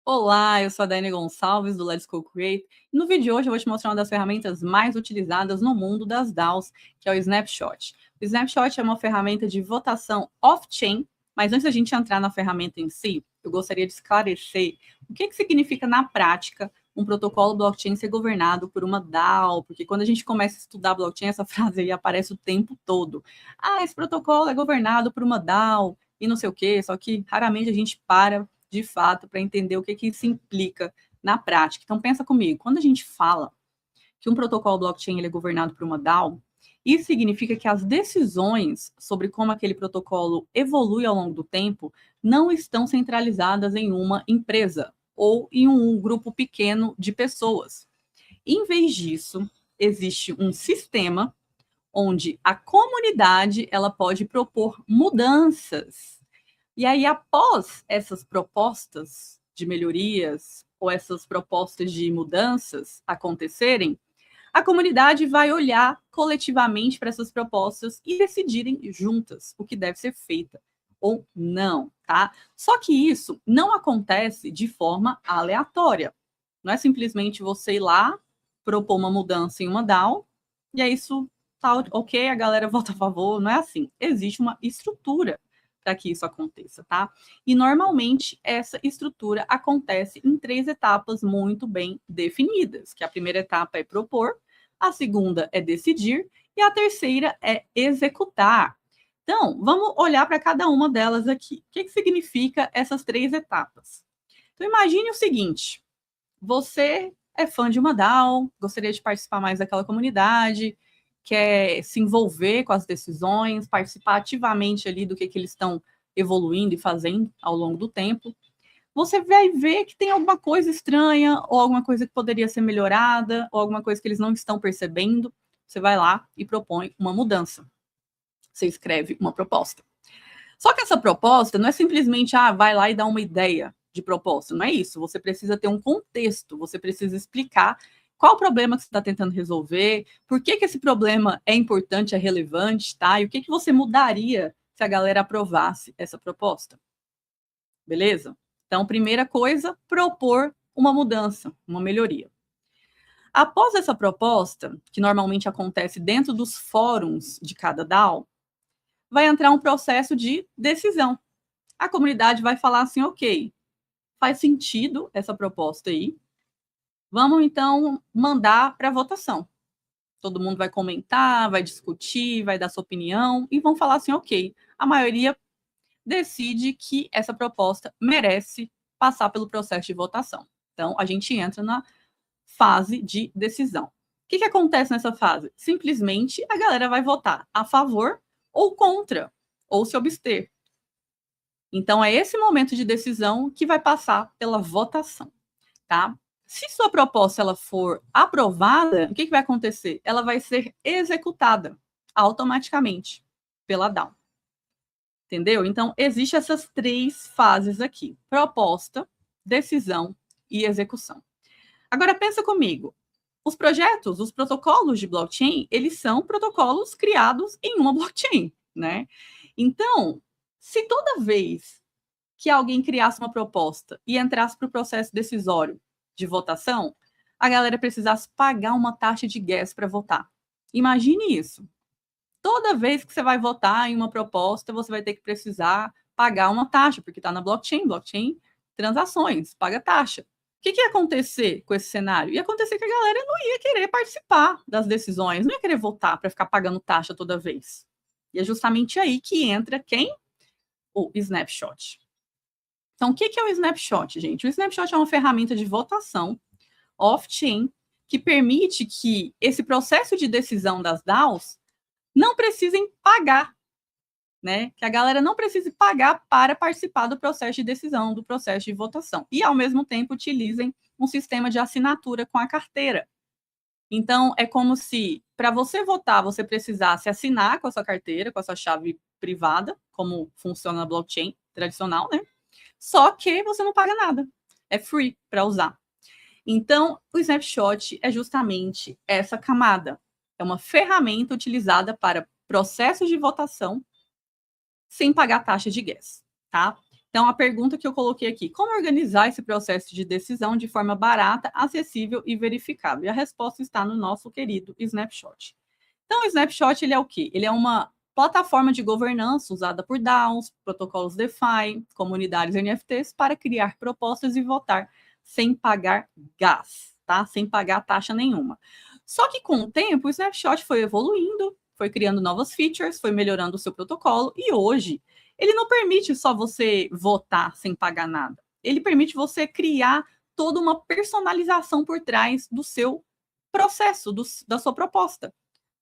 Olá, eu sou a Daiane Gonçalves, do Let's Go Create. E no vídeo de hoje eu vou te mostrar uma das ferramentas mais utilizadas no mundo das DAOs, que é o Snapshot. O Snapshot é uma ferramenta de votação off-chain, mas antes da gente entrar na ferramenta em si, eu gostaria de esclarecer o que significa na prática um protocolo blockchain ser governado por uma DAO, porque quando a gente começa a estudar blockchain, essa frase aí aparece o tempo todo. Ah, esse protocolo é governado por uma DAO e não sei o quê, só que raramente a gente para de fato, para entender o que isso implica na prática. Então, pensa comigo, quando a gente fala que um protocolo blockchain ele é governado por uma DAO, isso significa que as decisões sobre como aquele protocolo evolui ao longo do tempo não estão centralizadas em uma empresa ou em um grupo pequeno de pessoas. Em vez disso, existe um sistema onde a comunidade ela pode propor mudanças e aí, após essas propostas de melhorias ou essas propostas de mudanças acontecerem, a comunidade vai olhar coletivamente para essas propostas e decidirem juntas o que deve ser feito ou não, tá? Só que isso não acontece de forma aleatória. Não é simplesmente você ir lá, propor uma mudança em uma DAO, e é isso, tá ok, a galera vota a favor. Não é assim. Existe uma estrutura para que isso aconteça, tá? E normalmente essa estrutura acontece em 3 etapas muito bem definidas, que a primeira etapa é propor, a segunda é decidir e a terceira é executar. Então, vamos olhar para cada uma delas aqui. O que significa essas 3 etapas? Então, imagine o seguinte: você é fã de uma DAO, gostaria de participar mais daquela comunidade, quer se envolver com as decisões, participar ativamente ali do que eles estão evoluindo e fazendo ao longo do tempo. Você vai ver que tem alguma coisa estranha, ou alguma coisa que poderia ser melhorada, ou alguma coisa que eles não estão percebendo. Você vai lá e propõe uma mudança. Você escreve uma proposta. Só que essa proposta não é simplesmente, vai lá e dá uma ideia de proposta. Não é isso. Você precisa ter um contexto, você precisa explicar qual o problema que você está tentando resolver, por que esse problema é importante, é relevante, tá? E o que você mudaria se a galera aprovasse essa proposta. Beleza? Então, primeira coisa, propor uma mudança, uma melhoria. Após essa proposta, que normalmente acontece dentro dos fóruns de cada DAO, vai entrar um processo de decisão. A comunidade vai falar assim, ok, faz sentido essa proposta aí, vamos então mandar para votação. Todo mundo vai comentar, vai discutir, vai dar sua opinião e vão falar assim, ok, a maioria decide que essa proposta merece passar pelo processo de votação. Então, a gente entra na fase de decisão. O que acontece nessa fase? Simplesmente a galera vai votar a favor ou contra, ou se abster. Então, é esse momento de decisão que vai passar pela votação, tá? Se sua proposta ela for aprovada, o que vai acontecer? Ela vai ser executada automaticamente pela DAO. Entendeu? Então, existem essas 3 fases aqui: proposta, decisão e execução. Agora, pensa comigo. Os projetos, os protocolos de blockchain, eles são protocolos criados em uma blockchain, né? Então, se toda vez que alguém criasse uma proposta e entrasse para o processo decisório de votação, a galera precisasse pagar uma taxa de gas para votar. Imagine isso. Toda vez que você vai votar em uma proposta, você vai ter que precisar pagar uma taxa, porque está na blockchain, transações, paga taxa. O que ia acontecer com esse cenário? Ia acontecer que a galera não ia querer participar das decisões, não ia querer votar para ficar pagando taxa toda vez. E é justamente aí que entra quem? O Snapshot. Então, o que é o Snapshot, gente? O Snapshot é uma ferramenta de votação off-chain que permite que esse processo de decisão das DAOs não precisem pagar, né? Que a galera não precise pagar para participar do processo de decisão, do processo de votação. E, ao mesmo tempo, utilizem um sistema de assinatura com a carteira. Então, é como se, para você votar, você precisasse assinar com a sua carteira, com a sua chave privada, como funciona na blockchain tradicional, né? Só que você não paga nada. É free para usar. Então, o Snapshot é justamente essa camada. É uma ferramenta utilizada para processos de votação sem pagar taxa de gas, tá? Então, a pergunta que eu coloquei aqui, como organizar esse processo de decisão de forma barata, acessível e verificável? E a resposta está no nosso querido Snapshot. Então, o Snapshot, ele é o quê? Ele é uma plataforma de governança usada por DAOs, protocolos DeFi, comunidades NFTs para criar propostas e votar sem pagar gás, tá? Sem pagar taxa nenhuma. Só que com o tempo, o Snapshot foi evoluindo, foi criando novas features, foi melhorando o seu protocolo e hoje ele não permite só você votar sem pagar nada. Ele permite você criar toda uma personalização por trás do seu processo, da sua proposta,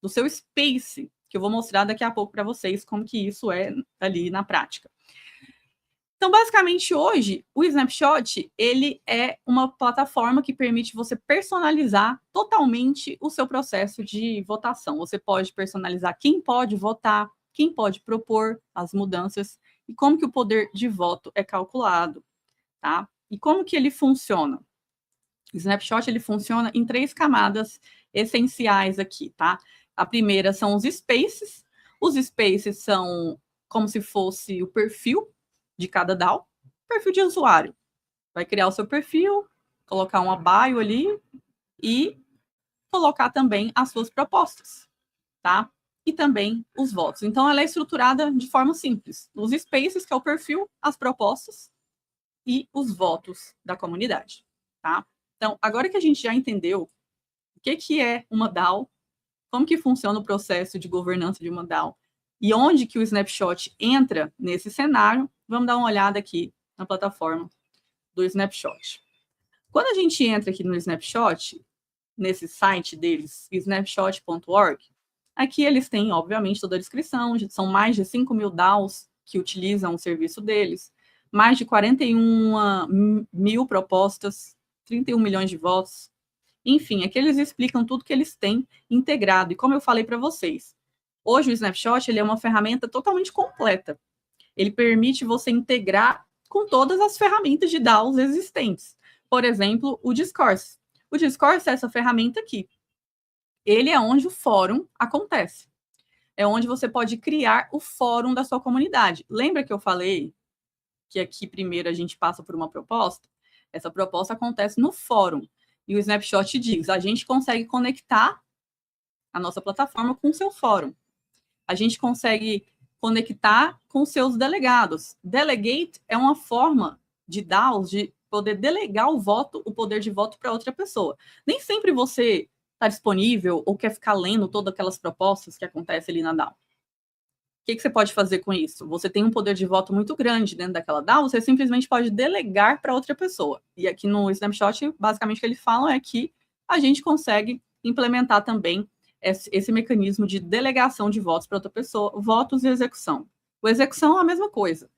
do seu space, que eu vou mostrar daqui a pouco para vocês como que isso é ali na prática. Então, basicamente, hoje, o Snapshot, ele é uma plataforma que permite você personalizar totalmente o seu processo de votação. Você pode personalizar quem pode votar, quem pode propor as mudanças e como que o poder de voto é calculado, tá? E como que ele funciona? O Snapshot, ele funciona em 3 camadas essenciais aqui, tá? A primeira são os spaces. Os spaces são como se fosse o perfil de cada DAO, perfil de usuário. Vai criar o seu perfil, colocar uma bio ali e colocar também as suas propostas, tá? E também os votos. Então, ela é estruturada de forma simples. Os spaces, que é o perfil, as propostas e os votos da comunidade, tá? Então, agora que a gente já entendeu o que é uma DAO, como que funciona o processo de governança de uma DAO e onde que o Snapshot entra nesse cenário, vamos dar uma olhada aqui na plataforma do Snapshot. Quando a gente entra aqui no Snapshot, nesse site deles, snapshot.org, aqui eles têm, obviamente, toda a descrição, são mais de 5 mil DAOs que utilizam o serviço deles, mais de 41 mil propostas, 31 milhões de votos. Enfim, aqui eles explicam tudo que eles têm integrado. E como eu falei para vocês, hoje o Snapshot ele é uma ferramenta totalmente completa. Ele permite você integrar com todas as ferramentas de DAOs existentes. Por exemplo, o Discourse. O Discourse é essa ferramenta aqui. Ele é onde o fórum acontece. É onde você pode criar o fórum da sua comunidade. Lembra que eu falei que aqui primeiro a gente passa por uma proposta? Essa proposta acontece no fórum. E o Snapshot diz, a gente consegue conectar a nossa plataforma com o seu fórum. A gente consegue conectar com seus delegados. Delegate é uma forma de DAOs de poder delegar o voto, o poder de voto para outra pessoa. Nem sempre você está disponível ou quer ficar lendo todas aquelas propostas que acontecem ali na DAO. O que você pode fazer com isso? Você tem um poder de voto muito grande dentro daquela DAO, você simplesmente pode delegar para outra pessoa. E aqui no Snapshot, basicamente o que eles falam é que a gente consegue implementar também esse mecanismo de delegação de votos para outra pessoa, votos e execução. O execução é a mesma coisa.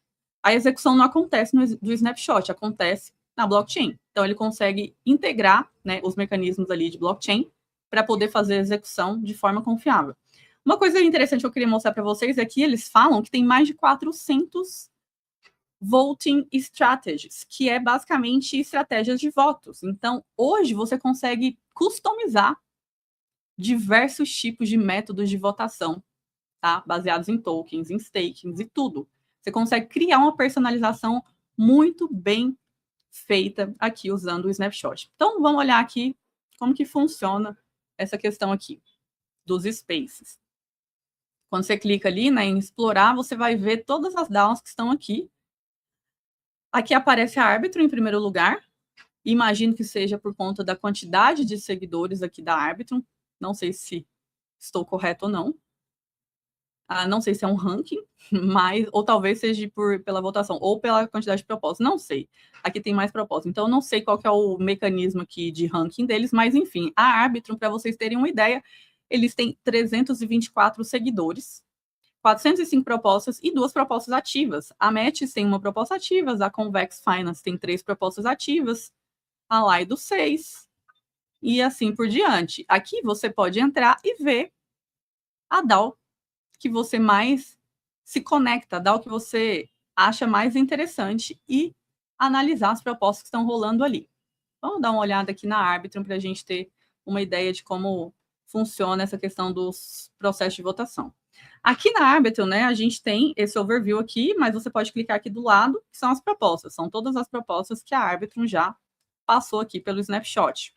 A execução não acontece do Snapshot, acontece na blockchain. Então, ele consegue integrar, né, os mecanismos ali de blockchain para poder fazer a execução de forma confiável. Uma coisa interessante que eu queria mostrar para vocês é que eles falam que tem mais de 400 voting strategies, que é basicamente estratégias de votos. Então, hoje você consegue customizar diversos tipos de métodos de votação, tá? Baseados em tokens, em stakings e tudo. Você consegue criar uma personalização muito bem feita aqui usando o Snapshot. Então, vamos olhar aqui como que funciona essa questão aqui dos spaces. Quando você clica ali, né, em explorar, você vai ver todas as DAOs que estão aqui. Aqui aparece a Arbitrum em primeiro lugar. Imagino que seja por conta da quantidade de seguidores aqui da Arbitrum. Não sei se estou correto ou não. Não sei se é um ranking, mas ou talvez seja pela votação ou pela quantidade de propostas. Não sei. Aqui tem mais propostas. Então, eu não sei qual que é o mecanismo aqui de ranking deles, mas enfim, a Arbitrum, para vocês terem uma ideia, eles têm 324 seguidores, 405 propostas e 2 propostas ativas. A Metis tem uma proposta ativa, a Convex Finance tem 3 propostas ativas, a Lido 6, e assim por diante. Aqui você pode entrar e ver a DAO que você mais se conecta, a DAO que você acha mais interessante e analisar as propostas que estão rolando ali. Vamos dar uma olhada aqui na Arbitrum para a gente ter uma ideia de como funciona essa questão dos processos de votação. Aqui na Arbitrum, né, a gente tem esse overview aqui, mas você pode clicar aqui do lado, que são as propostas. São todas as propostas que a Arbitrum já passou aqui pelo Snapshot.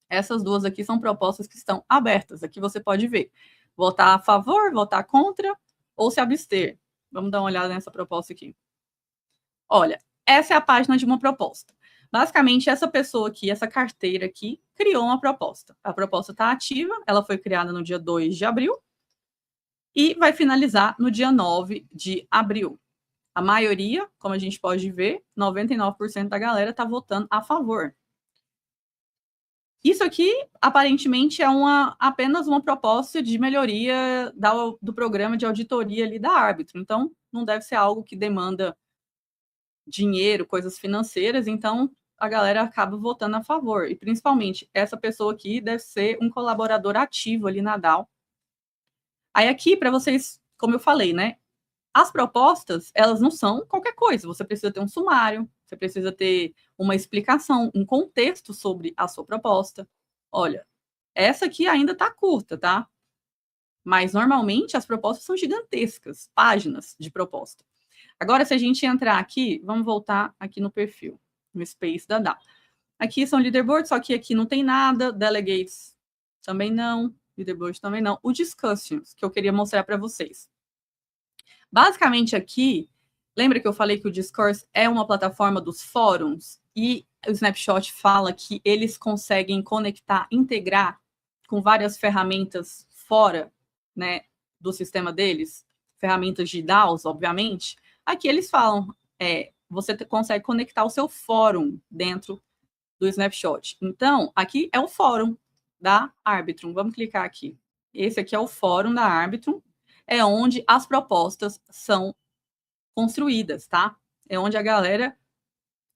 Essas duas aqui são propostas que estão abertas. Aqui você pode ver. Votar a favor, votar contra ou se abster. Vamos dar uma olhada nessa proposta aqui. Olha, essa é a página de uma proposta. Basicamente, essa pessoa aqui, essa carteira aqui, criou uma proposta. A proposta está ativa, ela foi criada no dia 2 de abril e vai finalizar no dia 9 de abril. A maioria, como a gente pode ver, 99% da galera está votando a favor. Isso aqui, aparentemente, é apenas uma proposta de melhoria do programa de auditoria ali da Arbitrum. Então, não deve ser algo que demanda dinheiro, coisas financeiras, então a galera acaba votando a favor. E, principalmente, essa pessoa aqui deve ser um colaborador ativo ali na DAO. Aí aqui, para vocês, como eu falei, né? As propostas, elas não são qualquer coisa. Você precisa ter um sumário, você precisa ter uma explicação, um contexto sobre a sua proposta. Olha, essa aqui ainda está curta, tá? Mas, normalmente, as propostas são gigantescas, páginas de proposta. Agora, se a gente entrar aqui, vamos voltar aqui no perfil, no Space da DAO. Aqui são leaderboards, só que aqui não tem nada, delegates também não, leaderboard também não. O discussions, que eu queria mostrar para vocês. Basicamente aqui, lembra que eu falei que o Discourse é uma plataforma dos fóruns e o Snapshot fala que eles conseguem conectar, integrar com várias ferramentas fora, né, do sistema deles, ferramentas de DAOs, obviamente. Aqui eles falam, você consegue conectar o seu fórum dentro do Snapshot. Então, aqui é o fórum da Arbitrum. Vamos clicar aqui. Esse aqui é o fórum da Arbitrum. É onde as propostas são construídas, tá? É onde a galera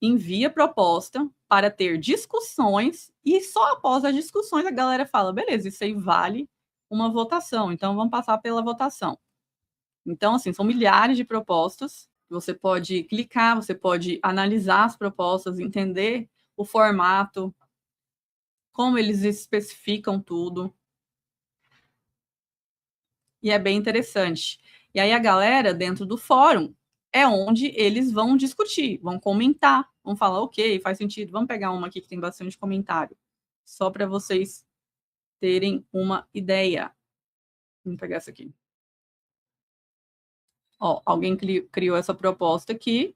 envia proposta para ter discussões e só após as discussões a galera fala, beleza, isso aí vale uma votação, então vamos passar pela votação. Então, assim, são milhares de propostas, você pode clicar, você pode analisar as propostas, entender o formato, como eles especificam tudo. E é bem interessante. E aí a galera dentro do fórum é onde eles vão discutir, vão comentar, vão falar, ok, faz sentido, vamos pegar uma aqui que tem bastante comentário, só para vocês terem uma ideia. Vamos pegar essa aqui. Ó, alguém criou essa proposta aqui.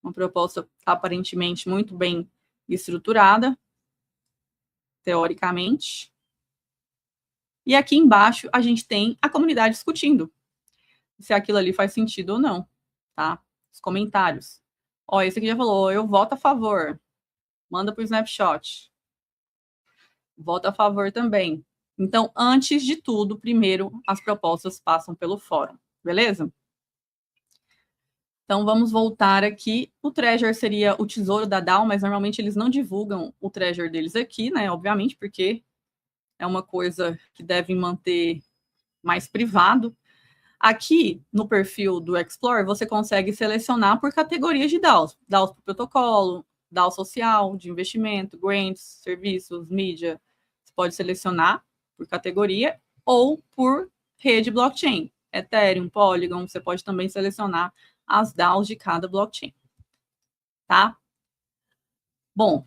Uma proposta aparentemente muito bem estruturada, teoricamente. E aqui embaixo a gente tem a comunidade discutindo se aquilo ali faz sentido ou não, tá? Os comentários. Ó, esse aqui já falou, eu voto a favor. Manda para o Snapshot. Voto a favor também. Então, antes de tudo, primeiro, as propostas passam pelo fórum, beleza? Então, vamos voltar aqui. O Treasure seria o tesouro da DAO, mas normalmente eles não divulgam o Treasure deles aqui, né? Obviamente, porque é uma coisa que devem manter mais privado. Aqui, no perfil do Explore, você consegue selecionar por categorias de DAOs. DAOs por protocolo, DAO social, de investimento, grants, serviços, mídia. Você pode selecionar por categoria ou por rede blockchain. Ethereum, Polygon, você pode também selecionar as DAOs de cada blockchain. Tá? Bom,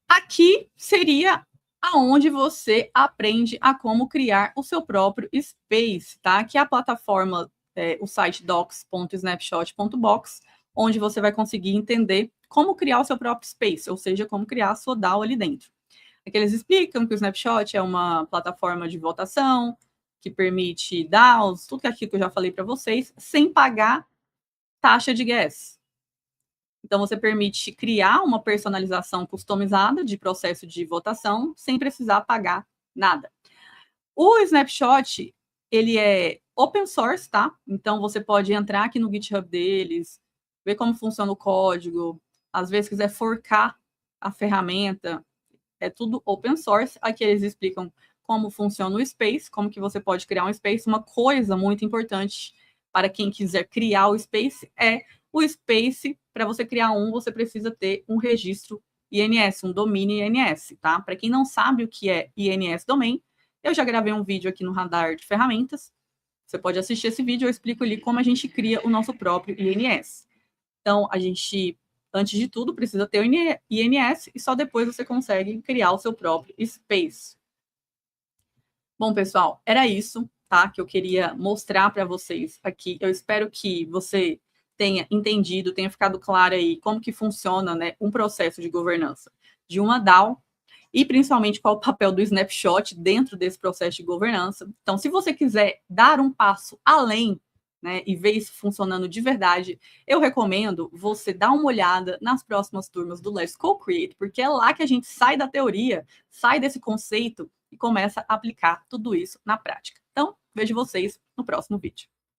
aqui seria aonde você aprende a como criar o seu próprio space, tá? Que é a plataforma, o site docs.snapshot.box, onde você vai conseguir entender como criar o seu próprio space, ou seja, como criar a sua DAO ali dentro. Aqui eles explicam que o Snapshot é uma plataforma de votação que permite DAOs, tudo aquilo que eu já falei para vocês, sem pagar taxa de gas. Então, você permite criar uma personalização customizada de processo de votação sem precisar pagar nada. O Snapshot, ele é open source, tá? Então, você pode entrar aqui no GitHub deles, ver como funciona o código, às vezes quiser forcar a ferramenta, é tudo open source. Aqui eles explicam como funciona o Space, como que você pode criar um Space. Uma coisa muito importante para quem quiser criar o Space é o Space. Para você criar um, você precisa ter um registro INS, um domínio INS, tá? Para quem não sabe o que é INS Domain, eu já gravei um vídeo aqui no Radar de Ferramentas. Você pode assistir esse vídeo, eu explico ali como a gente cria o nosso próprio INS. Então, a gente, antes de tudo, precisa ter o INS e só depois você consegue criar o seu próprio space. Bom, pessoal, era isso, tá? Que eu queria mostrar para vocês aqui. Eu espero que você tenha entendido, tenha ficado claro aí como que funciona, né, um processo de governança de uma DAO e principalmente qual o papel do Snapshot dentro desse processo de governança. Então, se você quiser dar um passo além, né, e ver isso funcionando de verdade, eu recomendo você dar uma olhada nas próximas turmas do Let's Co-Create, porque é lá que a gente sai da teoria, sai desse conceito e começa a aplicar tudo isso na prática. Então, vejo vocês no próximo vídeo.